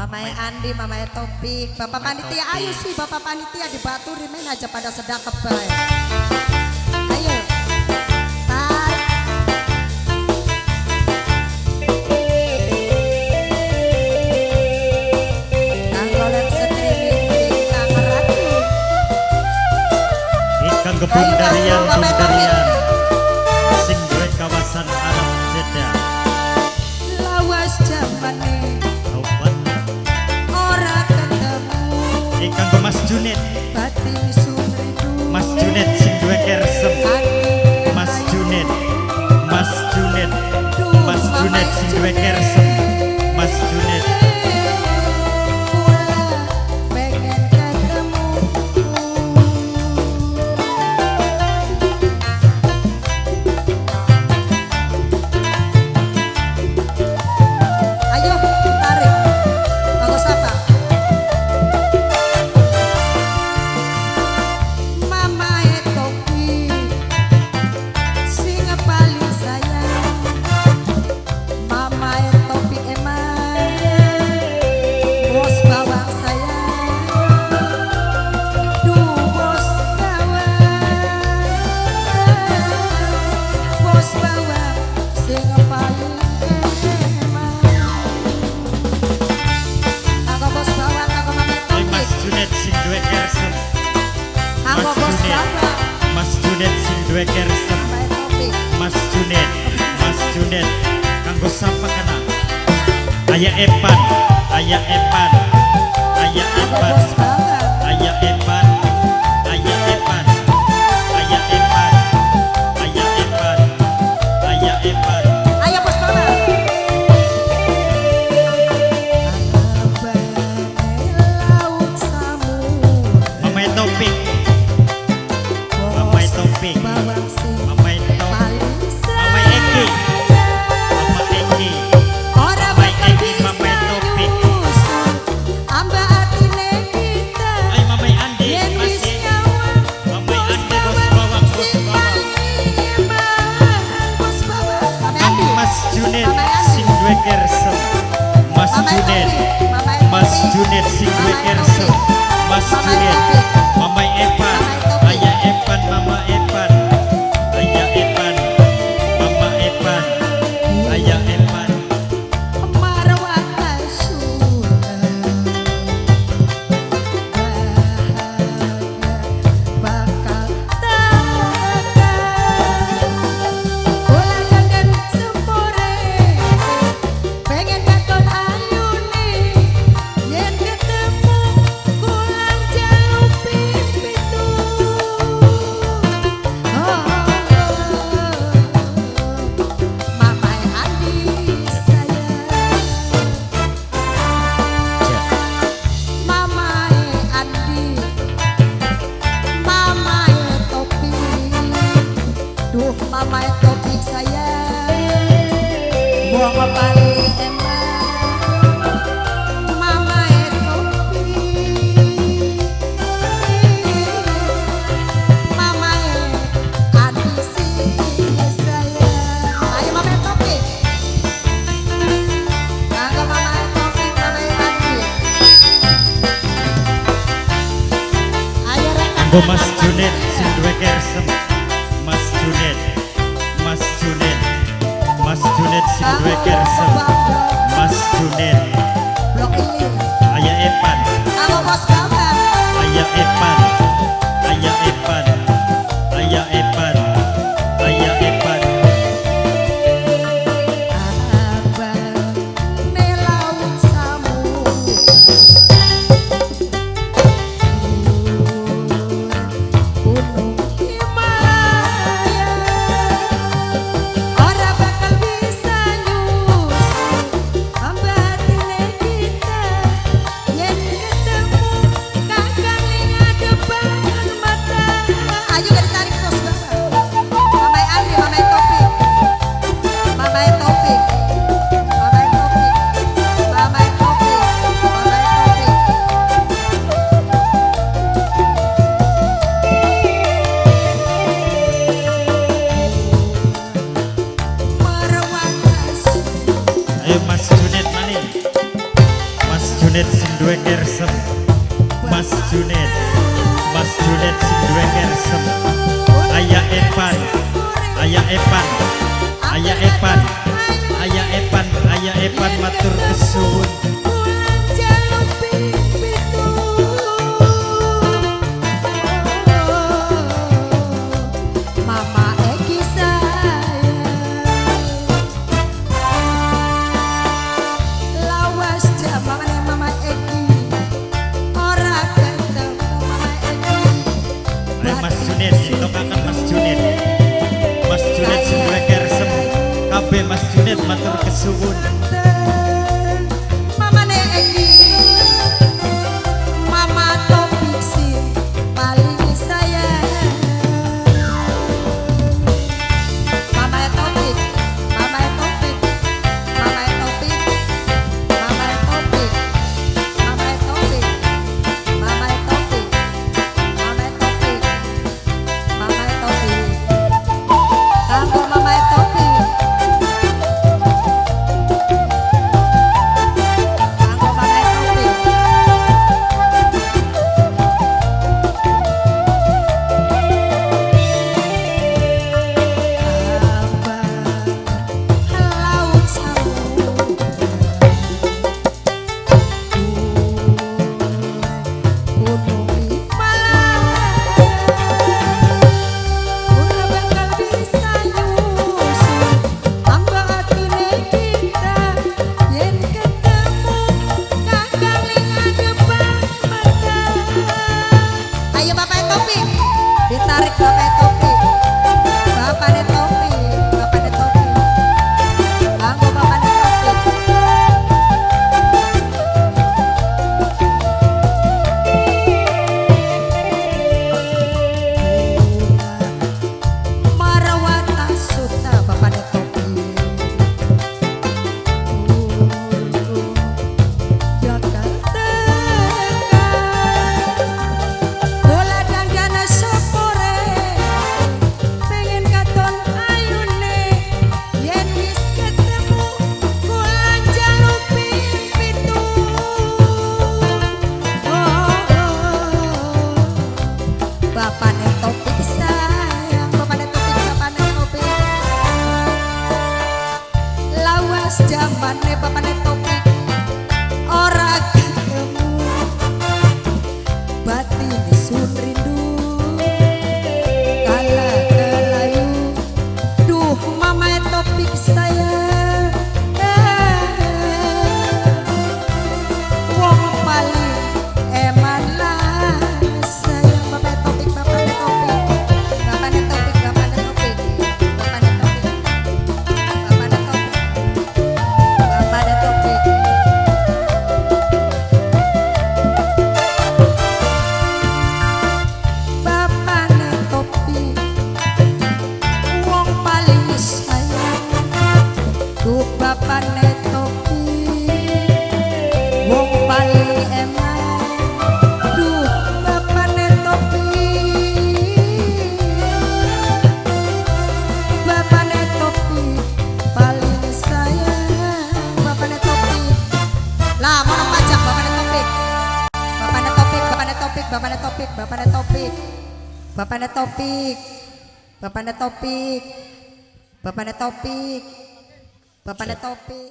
Mamai Andi, Mamai Topik, Bapak Panitia, ayo sih Bapak Panitia di Batu Rimen aja pada sedang kebay. Ayo, tarik. Nanggolan streaming bintang ratu. Ikan kebundarian bundarian, sing duwe kawasan alam Jeddah. Lawas jamane. Ikan ke Mas Junid, Mas Junid sing duwe kersem. Mas Junid, Mas Junid, Mas Junid sing duwe kersem. Mas Junid. Mas Junid, kanggo sapa kana? Ayah Epan, Ayah Epan, Ayah Epan, Ayah Epan, Ayah Epan, Ayah Epan, Ayah Epan, Ayah Epan. Ayo Bos Baba. Mamai Topik, Mamai Topik, Mamai Topik, Mamai Eki, Mamai Eki, Mamai Eki, Mamai Topik. Amba atine kita. Ay Mamai Andi, masih Mamai Andi bos bawang, bos bawang. Bos Baba. Mamai Andi. Mas Junid sing duwe kersem. Mas Junid, Mas Junid sing duwe kersem. Mas Junid, Mamai Epan, Ayah Epan, Mama Epan, Ayah Epan, Mama Epan, Ayah Epan. Marwah sudah bakal takkan ulang dan sempore pengen katon ayune yen ketemu kulang jaluk pipitu Mamai Andi sayang Mamai Andi Mamai Topik duh Mamai Topik sayang buang paling enak Mamai Topik Mamai Andi sih sayang ayo Mamai Topik kanggo Mamai Topik Mamai Andi ayo rekan Kanggo Mas Junid sing duwe kersem. Mas Junid, Mas Junid, Mas Junid sing duwe kersem. Mas Junid, blok ini Ayah Epan, kanggo Bos Baba Ayah Epan, Ayah Epan, Ayah Epan, Ayah Epan. abang nelaut samudra gunung Himalaya ora bakal bisa nyusul amba atine kita yen ketemu kakang ning Junet sing duwe kersem, Mas Junet sing duwe kersem. Ayah Epan, Ayah Epan, Ayah Epan, Ayah Epan, Ayah Epan matur kesuwun. Mama Egi sayang, lawas jamane Mama Egi, ora ketemu Mama Egi. Ayo Mas Junet, tokakan Mas Junet, Mas Junet sing duwe kersem. Kabeh Mas Junet matur kesuwun. Mama Egi, Mama Topik sing paling sayang. Mama Topik, Mama Topik, Mama Topik, Mama Topik, Mama Topik, Mama Topik, Mama Topik, Mama Topik. Kanggo Mama Topik. Kanggo Mama Topik. Laut Gunung Himalaya, ora bakal bisa nyusul tambah atine kita yen ketemu kakang ning ngadepan mata. Ayo Bapak Topik, ditarik Bapak Topik, Bapak Topik, Bapak Topik, kanggo Bapak Topik. Marawata suta Bapak Topik, Jakarta bola dandan sopore, pengen katon ayune yen wis ketemu kula jaluk pitu. Bapak Topik sayang, Bapak Topik, Bapak Topik. Lawas jamane Bapak Topik ora ketemu, batin sun rindu kala kelayu. Duh Mama Topik sayang, wong paling eman lah sayang. Bapak Topik, Bapak Topik, Bapak Topik, Bapak Topik, Bapak Topik, Bapak Topik, Bapak Topik. Bapak Topik, wong paling sayang. Duh Bapak Topik, wong paling eman. Duh Bapak Topik, Bapak Topik paling sayang. Bapak Topik, lah mau pajak Bapak Topik, Bapak Topik, Bapak Topik, Bapak Topik, Bapak Topik, Bapak Topik, Bapak Topik, Bapak Topik, Bapak Topik.